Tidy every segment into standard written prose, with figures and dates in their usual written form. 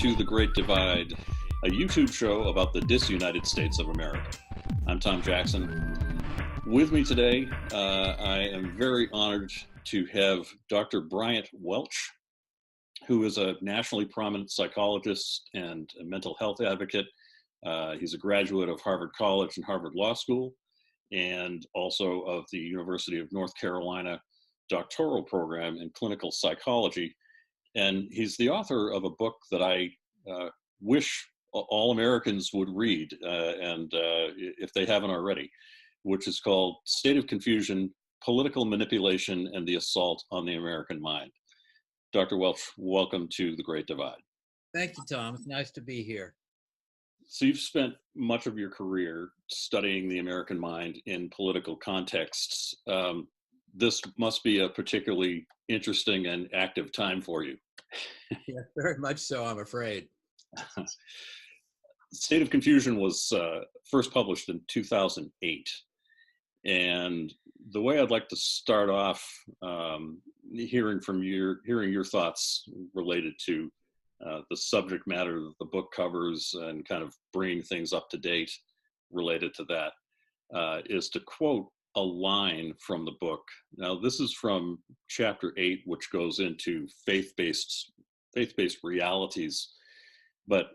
to The Great Divide, a YouTube show about the disunited states of America. I'm Tom Jackson. With me today, I am very honored to have Dr. Bryant Welch, who is a nationally prominent psychologist and a mental health advocate. He's a graduate of Harvard College and Harvard Law School, and also of the University of North Carolina doctoral program in clinical psychology. And he's the author of a book that I wish all Americans would read, and if they haven't already, which is called State of Confusion, Political Manipulation, and the Assault on the American Mind. Dr. Welch, welcome to The Great Divide. Thank you, Tom. It's nice to be here. So you've spent much of your career studying the American mind in political contexts. This must be a particularly interesting and active time for you. Yeah, very much so, I'm afraid. State of Confusion was first published in 2008. And the way I'd like to start off, hearing your thoughts related to the subject matter that the book covers and kind of bringing things up to date related to that, is to quote a line from the book. Now, this is from chapter 8, which goes into faith-based realities, but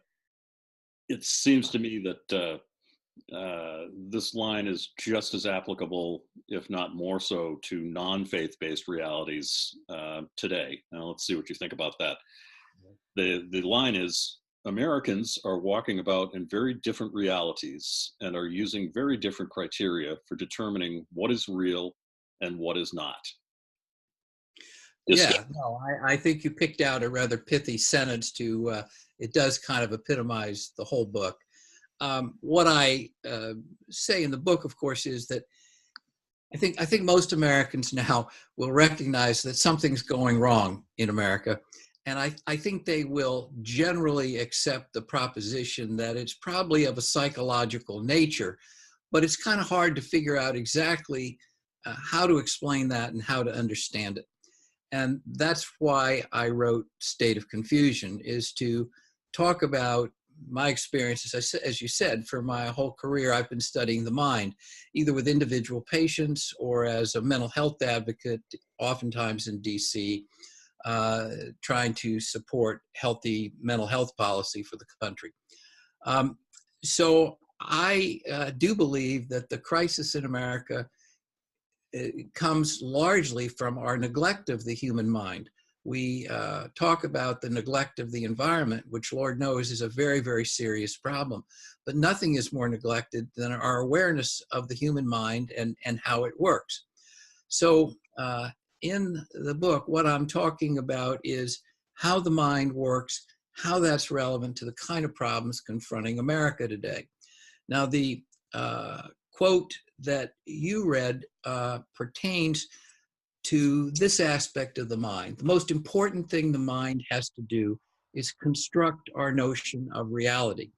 it seems to me that this line is just as applicable, if not more so, to non-faith-based realities today. Now, let's see what you think about that. The line is, Americans are walking about in very different realities and are using very different criteria for determining what is real and what is not. I think you picked out a rather pithy sentence to, it does kind of epitomize the whole book. What I say in the book, of course, is that I think most Americans now will recognize that something's going wrong in America. And I think they will generally accept the proposition that it's probably of a psychological nature, but it's kind of hard to figure out exactly how to explain that and how to understand it. And that's why I wrote State of Confusion, is to talk about my experiences. As you said, for my whole career, I've been studying the mind, either with individual patients or as a mental health advocate, oftentimes in DC, trying to support healthy mental health policy for the country. So I do believe that the crisis in America comes largely from our neglect of the human mind. We talk about the neglect of the environment, which Lord knows is a very, very serious problem. But nothing is more neglected than our awareness of the human mind and how it works. So in the book, what I'm talking about is how the mind works, how that's relevant to the kind of problems confronting America today. Now, the quote that you read pertains to this aspect of the mind. The most important thing the mind has to do is construct our notion of reality.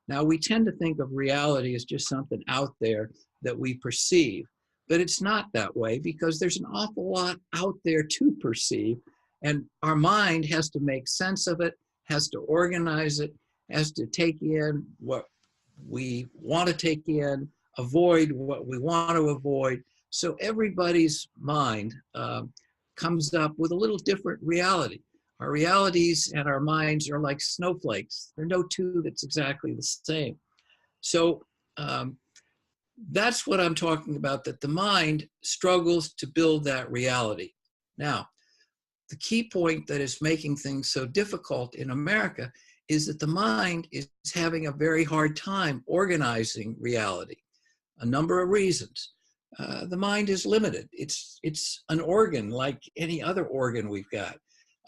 Now, we tend to think of reality as just something out there that we perceive, but it's not that way because there's an awful lot out there to perceive, and our mind has to make sense of it, has to organize it, has to take in what we want to take in, avoid what we want to avoid. So everybody's mind comes up with a little different reality. Our realities and our minds are like snowflakes. There are no two that's exactly the same. So that's what I'm talking about, that the mind struggles to build that reality. Now, the key point that is making things so difficult in America is that the mind is having a very hard time organizing reality. A number of reasons. The mind is limited. It's an organ like any other organ we've got.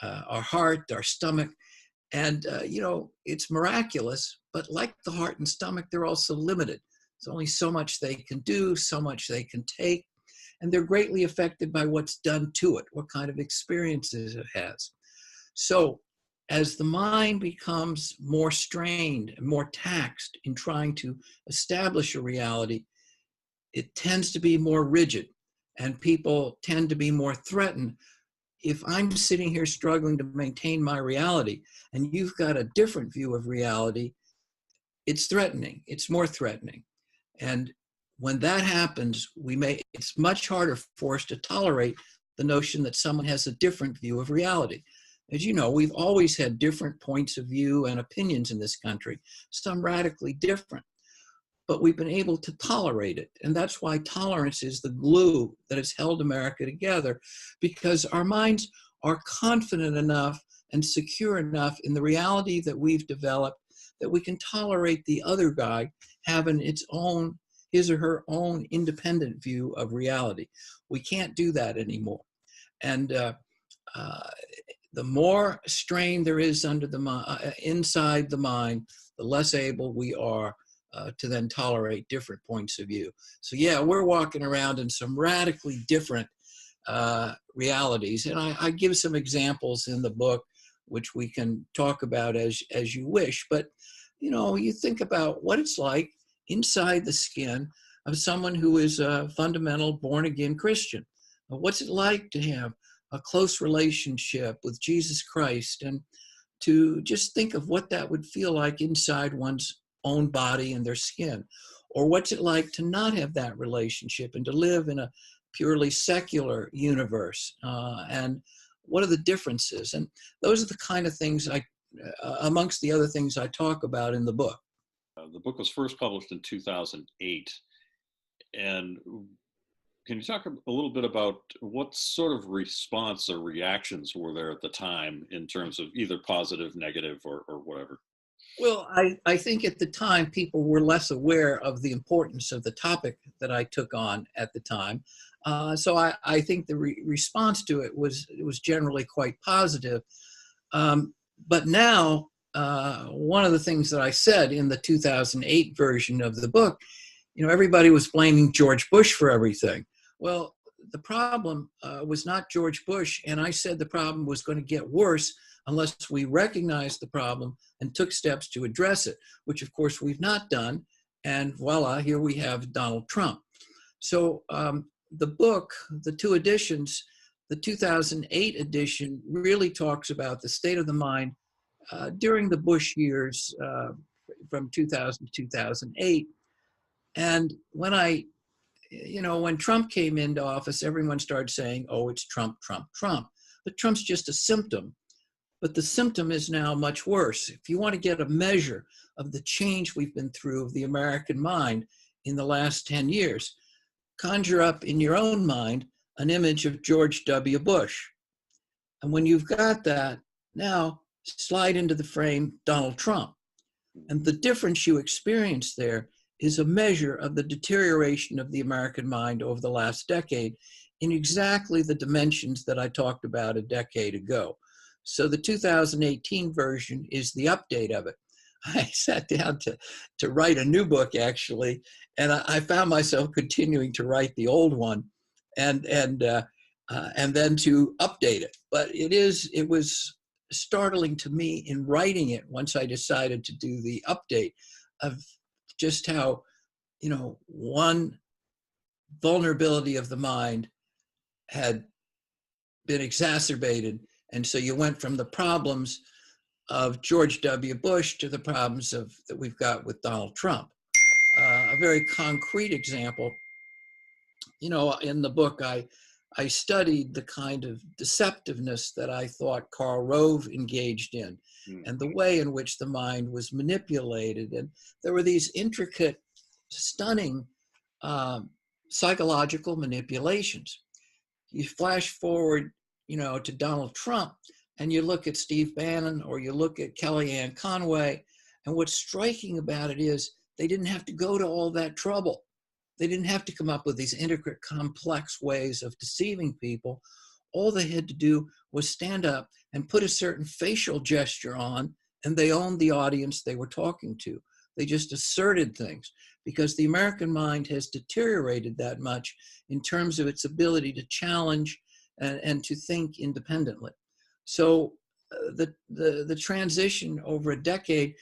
Our heart, our stomach, and it's miraculous, but like the heart and stomach, they're also limited. There's only so much they can do, so much they can take, and they're greatly affected by what's done to it, what kind of experiences it has. So as the mind becomes more strained and more taxed in trying to establish a reality, it tends to be more rigid, and people tend to be more threatened if I'm sitting here struggling to maintain my reality and you've got a different view of reality, it's threatening. It's more threatening. And when that happens, it's much harder for us to tolerate the notion that someone has a different view of reality. As you know, we've always had different points of view and opinions in this country, some radically different, but we've been able to tolerate it. And that's why tolerance is the glue that has held America together, because our minds are confident enough and secure enough in the reality that we've developed that we can tolerate the other guy having his or her own independent view of reality. We can't do that anymore. And the more strain there is inside the mind, the less able we are to then tolerate different points of view. So yeah, we're walking around in some radically different realities. And I give some examples in the book, which we can talk about as you wish. But, you think about what it's like inside the skin of someone who is a fundamental born-again Christian. What's it like to have a close relationship with Jesus Christ, and to just think of what that would feel like inside one's own body and their skin? Or what's it like to not have that relationship and to live in a purely secular universe? And what are the differences? And those are the kind of things amongst the other things I talk about in the book. The book was first published in 2008. And can you talk a little bit about what sort of response or reactions were there at the time in terms of either positive, negative, or whatever? Well, I think at the time people were less aware of the importance of the topic that I took on at the time. So I think the response to it was generally quite positive. But now, one of the things that I said in the 2008 version of the book, everybody was blaming George Bush for everything. Well, the problem was not George Bush, and I said the problem was going to get worse unless we recognized the problem and took steps to address it, which of course we've not done. And voila, here we have Donald Trump. So the book, the two editions, the 2008 edition really talks about the state of the mind during the Bush years from 2000 to 2008. And when Trump came into office, everyone started saying, oh, it's Trump, Trump, Trump. But Trump's just a symptom. But the symptom is now much worse. If you want to get a measure of the change we've been through of the American mind in the last 10 years, conjure up in your own mind an image of George W. Bush. And when you've got that, now slide into the frame Donald Trump. And the difference you experience there is a measure of the deterioration of the American mind over the last decade in exactly the dimensions that I talked about a decade ago. So the 2018 version is the update of it. I sat down to write a new book, actually, and I found myself continuing to write the old one and then to update it. But it was startling to me in writing it once I decided to do the update of just how, one vulnerability of the mind had been exacerbated. And so you went from the problems of George W. Bush to the problems that we've got with Donald Trump. A very concrete example, in the book, I studied the kind of deceptiveness that I thought Karl Rove engaged in and the way in which the mind was manipulated. And there were these intricate, stunning psychological manipulations. You flash forward, to Donald Trump, and you look at Steve Bannon or you look at Kellyanne Conway, and what's striking about it is they didn't have to go to all that trouble. They didn't have to come up with these intricate, complex ways of deceiving people. All they had to do was stand up and put a certain facial gesture on, and they owned the audience they were talking to. They just asserted things because the American mind has deteriorated that much in terms of its ability to challenge and to think independently. So the transition over a decade,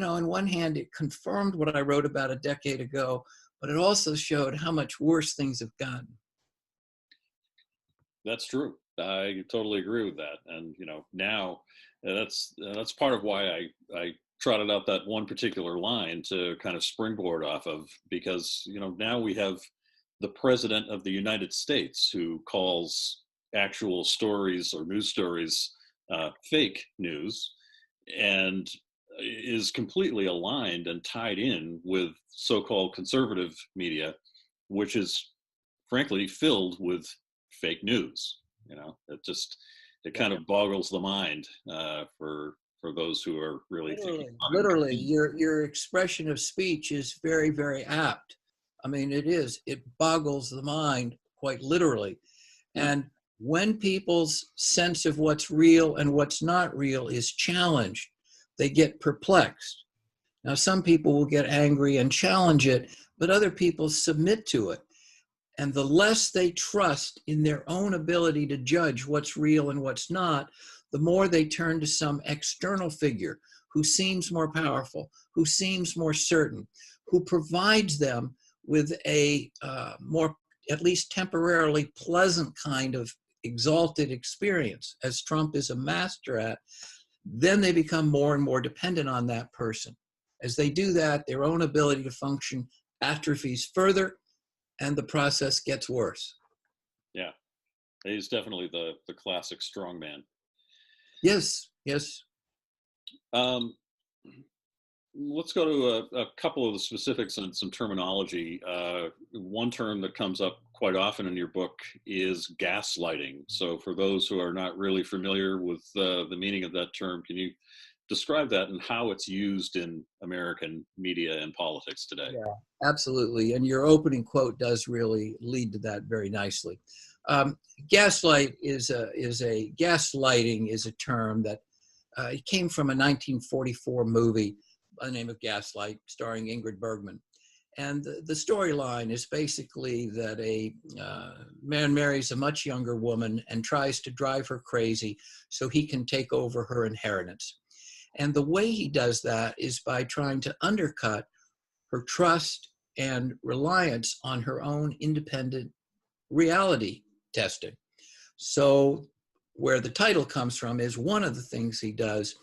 on one hand, it confirmed what I wrote about a decade ago, but it also showed how much worse things have gotten. That's true. I totally agree with that. And now that's part of why I trotted out that one particular line to kind of springboard off of, because now we have the president of the United States who calls actual stories or news stories fake news, and is completely aligned and tied in with so-called conservative media, which is frankly filled with fake news. It Yeah. kind of boggles the mind for those who are really thinking Literally, about literally, it. your expression of speech is very, very apt. I mean, it is. It boggles the mind quite literally. Yeah, And when people's sense of what's real and what's not real is challenged, they get perplexed. Now, some people will get angry and challenge it, but other people submit to it. And the less they trust in their own ability to judge what's real and what's not, the more they turn to some external figure who seems more powerful, who seems more certain, who provides them with a more, at least temporarily pleasant kind of exalted experience, as Trump is a master at. Then they become more and more dependent on that person. As they do that, their own ability to function atrophies further, and the process gets worse. yeah. He's definitely the classic strongman. Yes, yes. Um, let's go to a couple of the specifics and some terminology. One term that comes up quite often in your book is gaslighting. So, for those who are not really familiar with the meaning of that term, can you describe that and how it's used in American media and politics today? Yeah, absolutely. And your opening quote does really lead to that very nicely. Um, gaslight gaslighting is a term that it came from a 1944 movie by the name of Gaslight, starring Ingrid Bergman. And the storyline is basically that a man marries a much younger woman and tries to drive her crazy so he can take over her inheritance. And the way he does that is by trying to undercut her trust and reliance on her own independent reality testing. So, where the title comes from is one of the things he does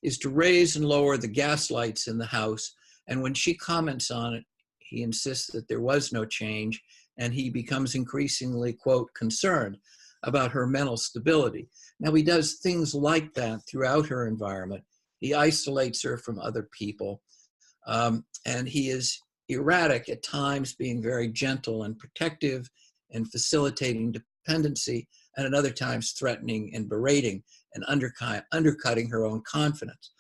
is to raise and lower the gas lights in the house. And when she comments on it, he insists that there was no change, and he becomes increasingly, quote, concerned about her mental stability. Now, he does things like that throughout her environment. He isolates her from other people, and he is erratic at times, being very gentle and protective and facilitating dependency, and at other times threatening and berating and undercutting her own confidence.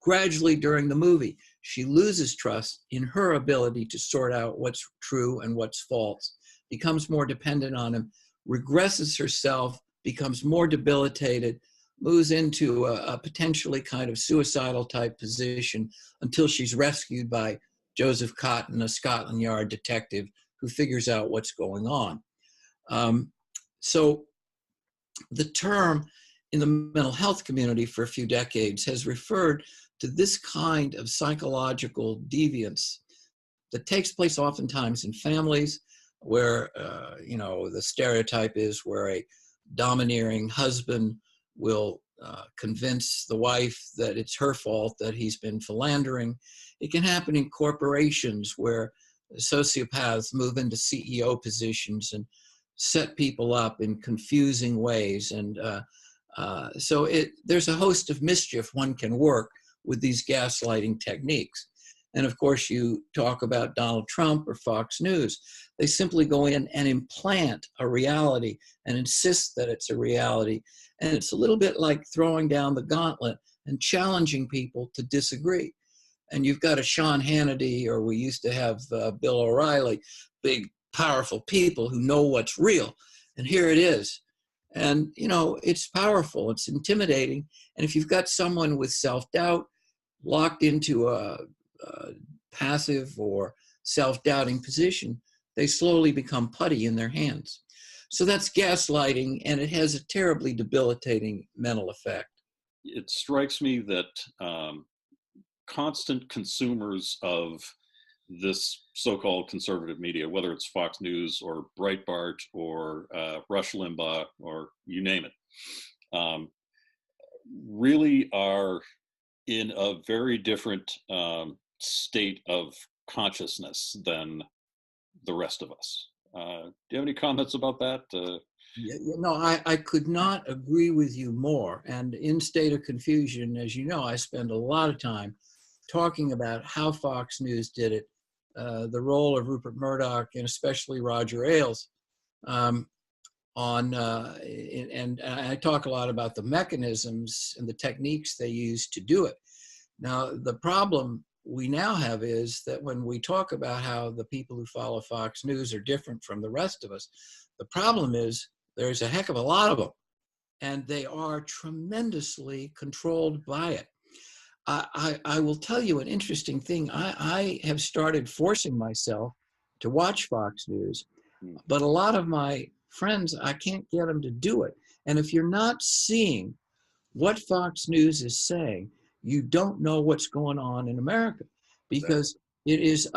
Gradually during the movie, she loses trust in her ability to sort out what's true and what's false, becomes more dependent on him, regresses herself, becomes more debilitated, moves into a potentially kind of suicidal type position until she's rescued by Joseph Cotton, a Scotland Yard detective who figures out what's going on. So the term in the mental health community for a few decades has referred to this kind of psychological deviance that takes place oftentimes in families where, the stereotype is where a domineering husband will convince the wife that it's her fault that he's been philandering. It can happen in corporations where sociopaths move into CEO positions and set people up in confusing ways. And so there's a host of mischief one can work with these gaslighting techniques. And of course, you talk about Donald Trump or Fox News. They simply go in and implant a reality and insist that it's a reality. And it's a little bit like throwing down the gauntlet and challenging people to disagree. And you've got a Sean Hannity, or we used to have Bill O'Reilly, big, powerful people who know what's real. And here it is. And, it's powerful, it's intimidating. And if you've got someone with self-doubt locked into a passive or self-doubting position, they slowly become putty in their hands. So that's gaslighting, and it has a terribly debilitating mental effect. It strikes me that constant consumers of this so-called conservative media, whether it's Fox News or Breitbart or Rush Limbaugh or you name it, really are in a very different state of consciousness than the rest of us. Do you have any comments about that? No, I could not agree with you more. And in State of Confusion, as you know, I spend a lot of time talking about how Fox News did it, the role of Rupert Murdoch and especially Roger Ailes and I talk a lot about the mechanisms and the techniques they use to do it. Now, the problem we now have is that when we talk about how the people who follow Fox News are different from the rest of us, the problem is there's a heck of a lot of them, and they are tremendously controlled by it. I will tell you an interesting thing. I have started forcing myself to watch Fox News, but a lot of my friends, I can't get them to do it. And if you're not seeing what Fox News is saying, you don't know what's going on in America, because it is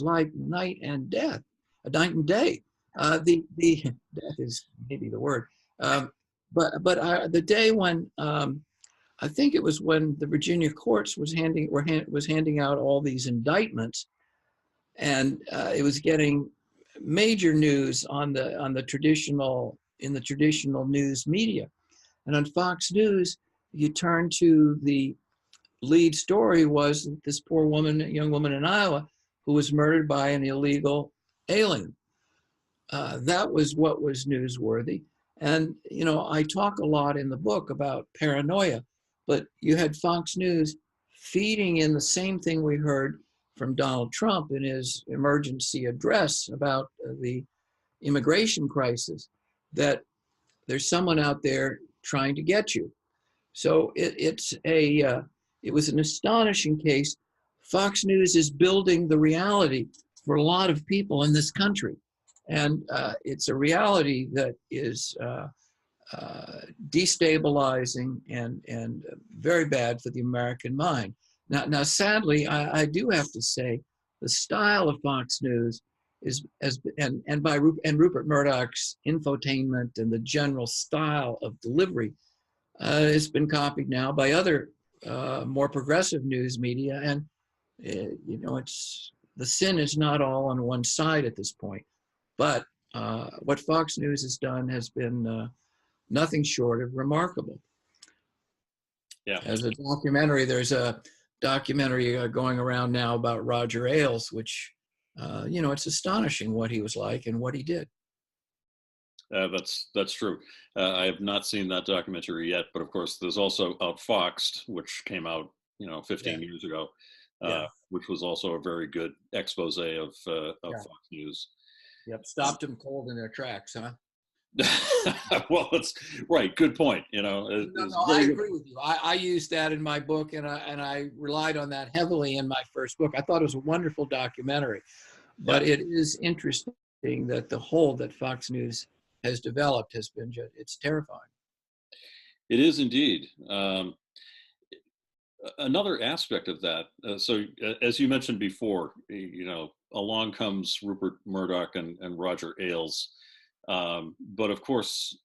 like night and death, a night and day. The death is maybe the word, but the day when I think it was when the Virginia courts was handing out all these indictments, and it was getting major news on the traditional news media. And on Fox News, you turn to the lead story was this poor woman, young woman in Iowa, who was murdered by an illegal alien. That was what was newsworthy. And, you know, I talk a lot in the book about paranoia, but you had Fox News feeding in the same thing we heard from Donald Trump in his emergency address about the immigration crisis, that there's someone out there trying to get you. So it was an astonishing case. Fox News is building the reality for a lot of people in this country. And it's a reality that is destabilizing and very bad for the American mind. Now, sadly, I do have to say the style of Fox News and Rupert Murdoch's infotainment and the general style of delivery has been copied now by other more progressive news media. And you know, the sin is not all on one side at this point. But what Fox News has done has been nothing short of remarkable. Yeah. As a documentary, there's a documentary going around now about Roger Ailes, which, you know, it's astonishing what he was like and what he did. That's true. I have not seen that documentary yet, but of course, there's also Outfoxed, which came out, you know, 15 years ago, which was also a very good expose of Fox News. Yep, stopped them cold in their tracks, huh? Well, that's right. Good point. You know, I agree with you. I used that in my book, and I relied on that heavily in my first book. I thought it was a wonderful documentary, but it is interesting that the hold that Fox News has developed has been it's terrifying. It is indeed. Another aspect of that, so as you mentioned before, you know, along comes Rupert Murdoch and Roger Ailes. But of course,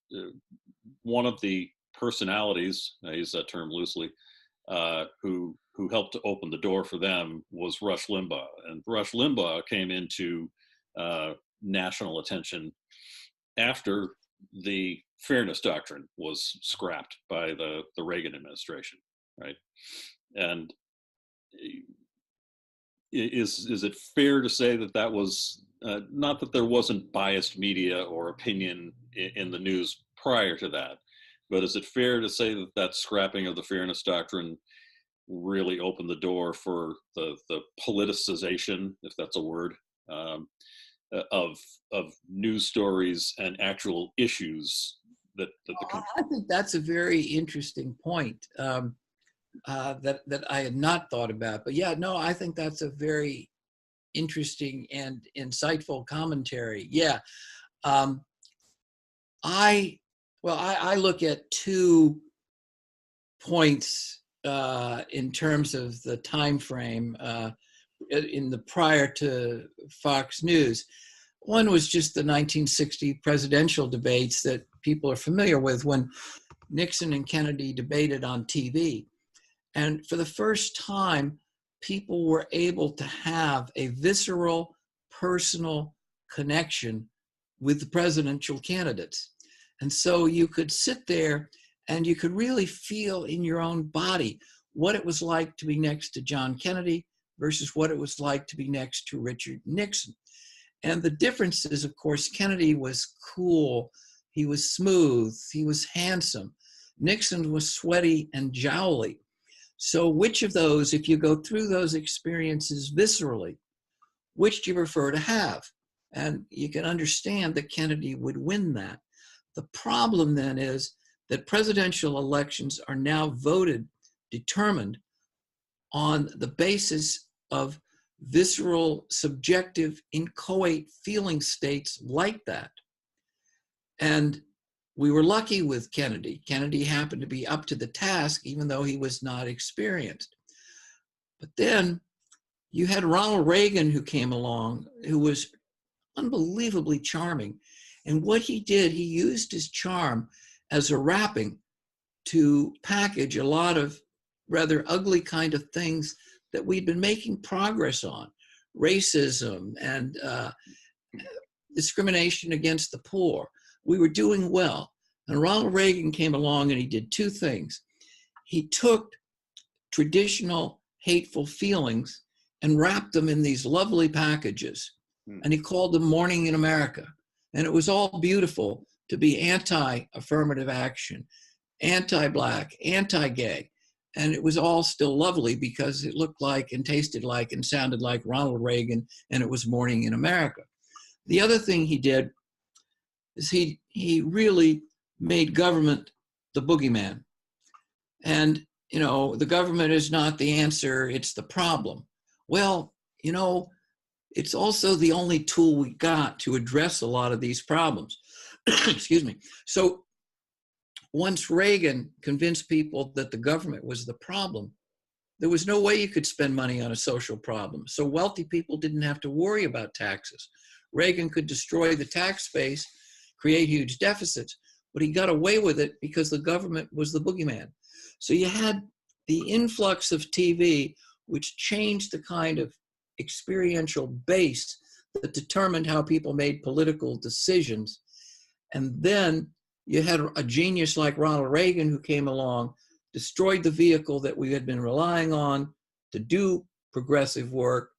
one of the personalities, I use that term loosely, who helped to open the door for them was Rush Limbaugh. And Rush Limbaugh came into national attention after the fairness doctrine was scrapped by the Reagan administration, right? And is it fair to say that was not that there wasn't biased media or opinion in the news prior to that, but is it fair to say that scrapping of the fairness doctrine really opened the door for the politicization, if that's a word, of news stories and actual issues that the country? I think that's a very interesting point that I had not thought about. But yeah, no, I think that's a very interesting and insightful commentary. Yeah. I look at 2 points in terms of the time frame. in the prior to Fox News. One was just the 1960 presidential debates that people are familiar with, when Nixon and Kennedy debated on TV. And for the first time, people were able to have a visceral, personal connection with the presidential candidates. And so you could sit there and you could really feel in your own body what it was like to be next to John Kennedy versus what it was like to be next to Richard Nixon. And the difference is, of course, Kennedy was cool, he was smooth, he was handsome. Nixon was sweaty and jowly. So which of those, if you go through those experiences viscerally, which do you prefer to have? And you can understand that Kennedy would win that. The problem then is that presidential elections are now determined on the basis of visceral, subjective, inchoate feeling states like that. And we were lucky with Kennedy. Kennedy happened to be up to the task, even though he was not experienced. But then you had Ronald Reagan, who came along, who was unbelievably charming. And what he did, he used his charm as a wrapping to package a lot of rather ugly kind of things that we'd been making progress on: racism and discrimination against the poor. We were doing well. And Ronald Reagan came along and he did two things. He took traditional hateful feelings and wrapped them in these lovely packages. And he called them Morning in America. And it was all beautiful to be anti-affirmative action, anti-Black, anti-gay. And it was all still lovely because it looked like and tasted like and sounded like Ronald Reagan, and it was Morning in America. The other thing he did is he really made government the boogeyman. And, you know, the government is not the answer, it's the problem. Well, you know, it's also the only tool we got to address a lot of these problems. Excuse me. So once Reagan convinced people that the government was the problem, there was no way you could spend money on a social problem. So wealthy people didn't have to worry about taxes. Reagan could destroy the tax base, create huge deficits, but he got away with it because the government was the boogeyman. So you had the influx of TV, which changed the kind of experiential base that determined how people made political decisions. And then you had a genius like Ronald Reagan who came along, destroyed the vehicle that we had been relying on to do progressive work,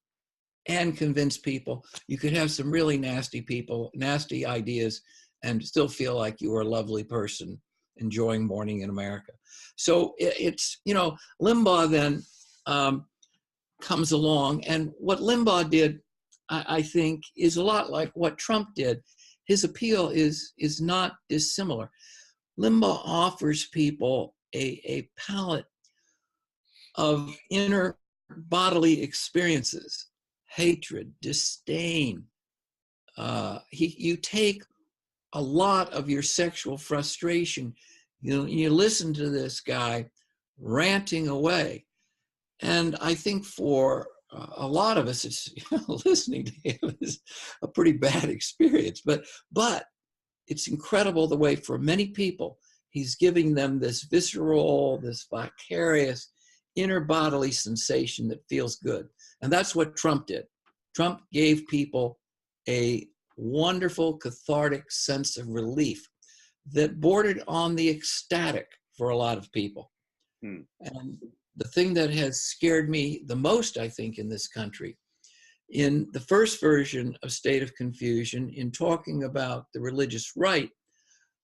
and convince people. You could have some really nasty people, nasty ideas, and still feel like you were a lovely person enjoying Morning in America. So it's, you know, Limbaugh then comes along, and what Limbaugh did, I think, is a lot like what Trump did. His appeal is not dissimilar. Limbaugh offers people a palette of inner bodily experiences: hatred, disdain. You take a lot of your sexual frustration. You listen to this guy ranting away. And I think for a lot of us, it's, listening to him is a pretty bad experience. But it's incredible the way for many people, he's giving them this visceral, this vicarious, inner bodily sensation that feels good. And that's what Trump did. Trump gave people a wonderful cathartic sense of relief that bordered on the ecstatic for a lot of people. And the thing that has scared me the most, I think, in this country, in the first version of State of Confusion, in talking about the religious right,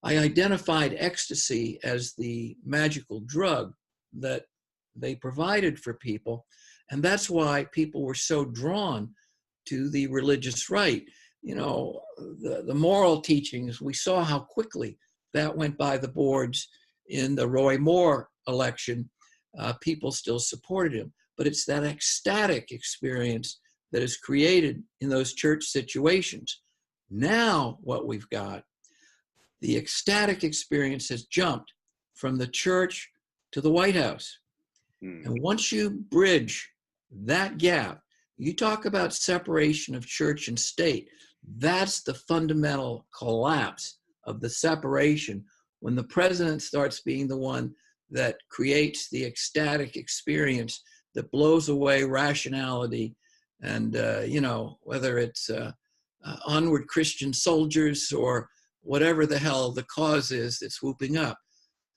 I identified ecstasy as the magical drug that they provided for people. And that's why people were so drawn to the religious right. You know, the moral teachings, we saw how quickly that went by the boards in the Roy Moore election. People still supported him, but it's that ecstatic experience that is created in those church situations. Now what we've got, the ecstatic experience has jumped from the church to the White House. And once you bridge that gap, You talk about separation of church and state. That's the fundamental collapse of the separation when the president starts being the one that creates the ecstatic experience that blows away rationality. And, whether it's onward Christian soldiers or whatever the hell the cause is that's swooping up.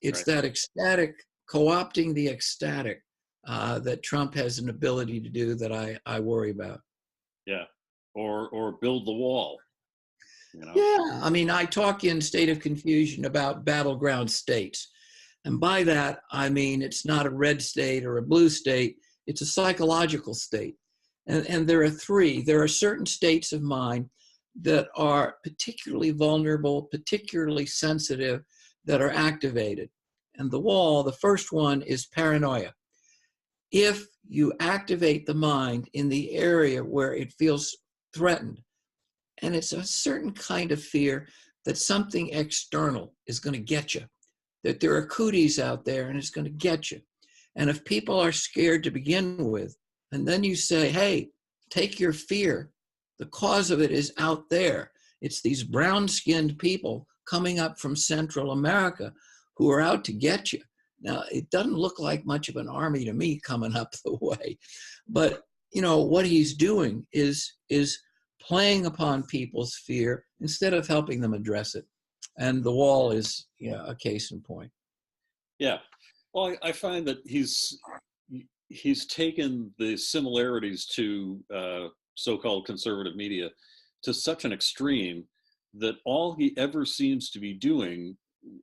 It's Right. that ecstatic, co-opting the ecstatic that Trump has an ability to do that I worry about. Yeah. Or build the wall, you know? Yeah, I mean, I talk in State of Confusion about battleground states. And by that, I mean, it's not a red state or a blue state, it's a psychological state. And there are three. There are certain states of mind that are particularly vulnerable, particularly sensitive, that are activated. And the first one is paranoia. If you activate the mind in the area where it feels threatened, and it's a certain kind of fear that something external is going to get you, that there are cooties out there and it's going to get you. And if people are scared to begin with, and then you say, hey, take your fear, the cause of it is out there. It's these brown-skinned people coming up from Central America who are out to get you. Now, it doesn't look like much of an army to me coming up the way, but what he's doing is playing upon people's fear instead of helping them address it. And the wall is a case in point. Yeah. Well, I find that he's taken the similarities to so-called conservative media to such an extreme that all he ever seems to be doing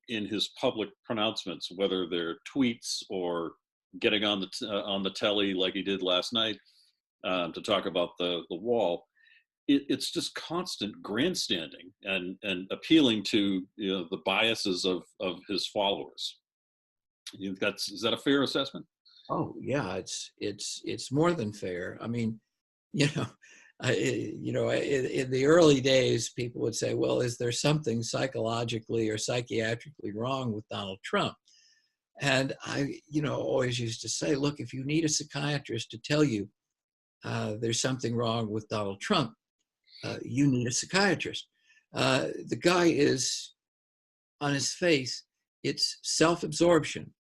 in his public pronouncements, whether they're tweets or getting on the telly like he did last night to talk about the wall, it's just constant grandstanding and appealing to the biases of his followers. Is that a fair assessment? Oh yeah, it's more than fair. I mean, in the early days, people would say, well, is there something psychologically or psychiatrically wrong with Donald Trump? And I, always used to say, look, if you need a psychiatrist to tell you there's something wrong with Donald Trump, you need a psychiatrist. The guy is, on his face, it's self-absorption.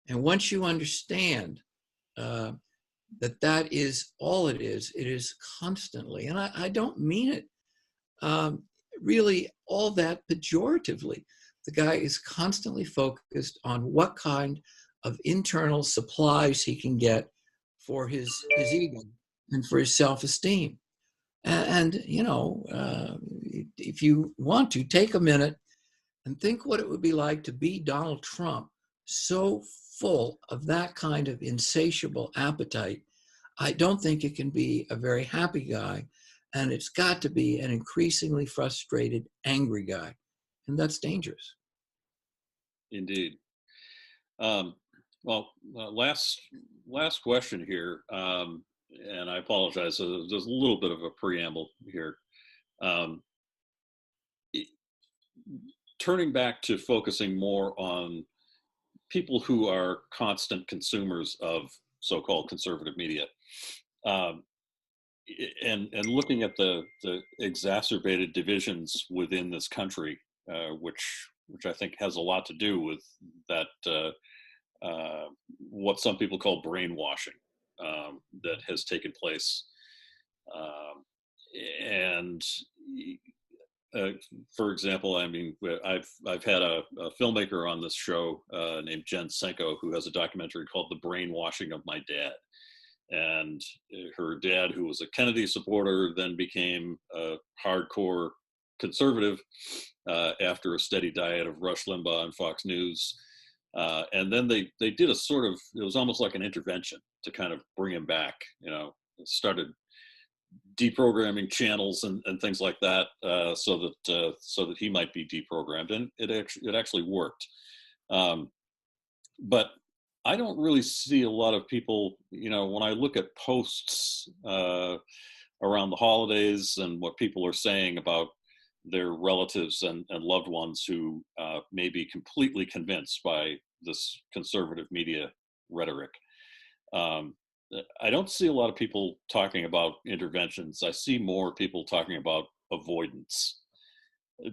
And once you understand that is all it is constantly, and I don't mean it really all that pejoratively. The guy is constantly focused on what kind of internal supplies he can get for his ego and for his self-esteem. And if you want to, take a minute and think what it would be like to be Donald Trump, so full of that kind of insatiable appetite. I don't think it can be a very happy guy, and it's got to be an increasingly frustrated, angry guy, and that's dangerous. Indeed. Last question here, and I apologize. There's a little bit of a preamble here. Turning back to focusing more on people who are constant consumers of so-called conservative media, and looking at the exacerbated divisions within this country, which I think has a lot to do with that, what some people call brainwashing that has taken place. And for example, I mean, I've had a filmmaker on this show named Jen Senko, who has a documentary called "The Brainwashing of My Dad." And her dad, who was a Kennedy supporter, then became a hardcore conservative after a steady diet of Rush Limbaugh and Fox News. And then they did a sort of, it was almost like an intervention to kind of bring him back, started deprogramming channels and things like that, so that he might be deprogrammed, and it actually worked. But I don't really see a lot of people, when I look at posts around the holidays and what people are saying about their relatives and loved ones who may be completely convinced by this conservative media rhetoric. I don't see a lot of people talking about interventions. I see more people talking about avoidance. Uh,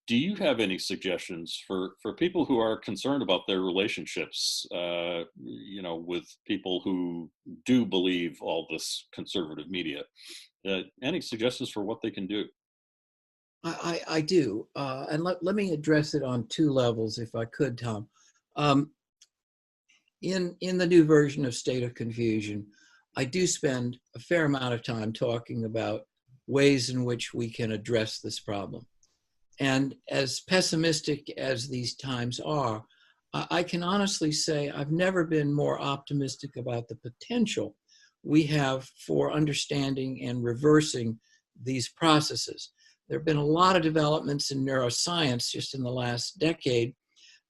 Do you have any suggestions for people who are concerned about their relationships, with people who do believe all this conservative media? Any suggestions for what they can do? I do. And let me address it on two levels, if I could, Tom. Um, in the new version of State of Confusion, I do spend a fair amount of time talking about ways in which we can address this problem. And as pessimistic as these times are, I can honestly say I've never been more optimistic about the potential we have for understanding and reversing these processes. There have been a lot of developments in neuroscience just in the last decade.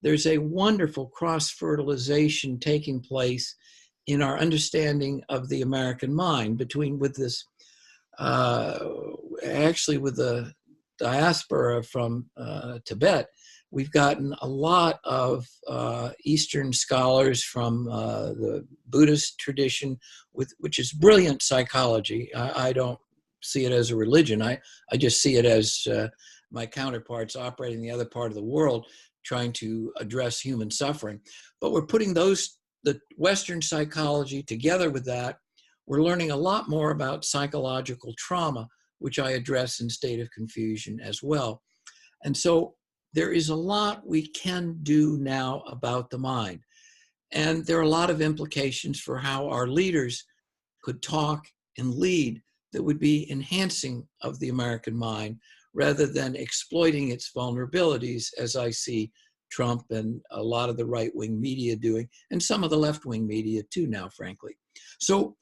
There's a wonderful cross-fertilization taking place in our understanding of the American mind with this, actually with the diaspora from Tibet. We've gotten a lot of Eastern scholars from the Buddhist tradition, which is brilliant psychology. I don't see it as a religion. I just see it as my counterparts operating in the other part of the world trying to address human suffering. But we're putting the Western psychology together with that. We're learning a lot more about psychological trauma, which I address in State of Confusion as well. And so there is a lot we can do now about the mind. And there are a lot of implications for how our leaders could talk and lead that would be enhancing of the American mind rather than exploiting its vulnerabilities, as I see Trump and a lot of the right-wing media doing, and some of the left-wing media too now, frankly. So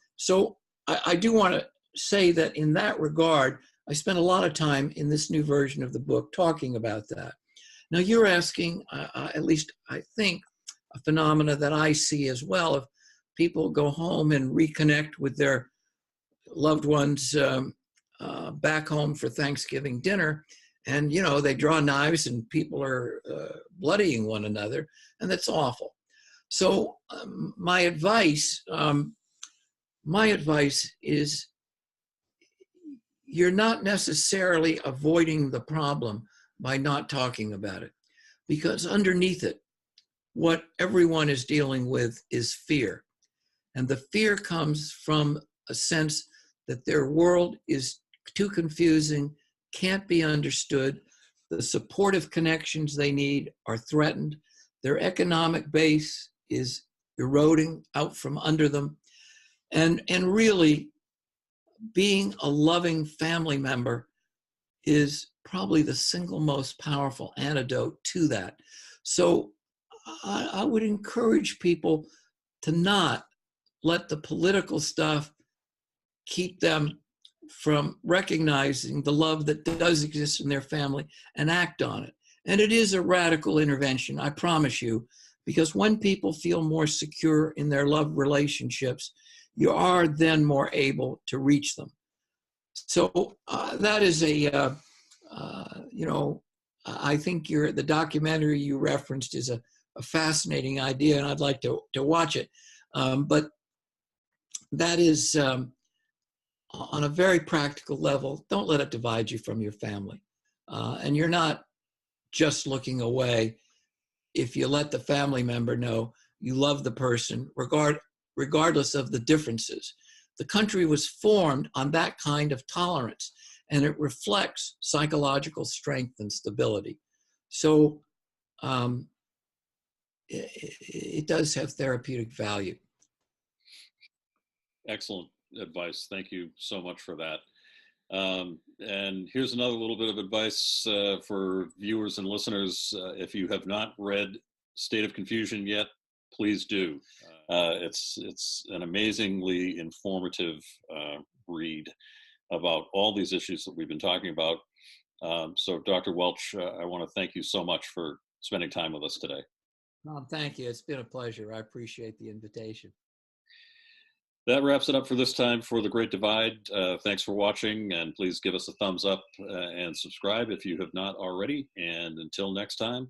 I do want to say that in that regard, I spent a lot of time in this new version of the book talking about that. Now you're asking, at least I think, a phenomena that I see as well. If people go home and reconnect with their loved ones back home for Thanksgiving dinner, and they draw knives and people are bloodying one another, and that's awful. So my advice is you're not necessarily avoiding the problem by not talking about it, because underneath it, what everyone is dealing with is fear. And the fear comes from a sense that their world is too confusing, can't be understood. The supportive connections they need are threatened. Their economic base is eroding out from under them. And really, being a loving family member is probably the single most powerful antidote to that. So I would encourage people to not let the political stuff keep them from recognizing the love that does exist in their family and act on it. And it is a radical intervention, I promise you, because when people feel more secure in their love relationships, you are then more able to reach them. So that is I think the documentary you referenced is a fascinating idea, and I'd like to watch it. But that is, on a very practical level, don't let it divide you from your family. And you're not just looking away if you let the family member know you love the person, regardless of the differences. The country was formed on that kind of tolerance, and it reflects psychological strength and stability. So it does have therapeutic value. Excellent advice. Thank you so much for that. And here's another little bit of advice for viewers and listeners. If you have not read State of Confusion yet, please do. It's an amazingly informative read about all these issues that we've been talking about. So Dr. Welch, I want to thank you so much for spending time with us today. Thank you. It's been a pleasure. I appreciate the invitation. That wraps it up for this time for The Great Divide. Thanks for watching, and please give us a thumbs up and subscribe if you have not already. And until next time,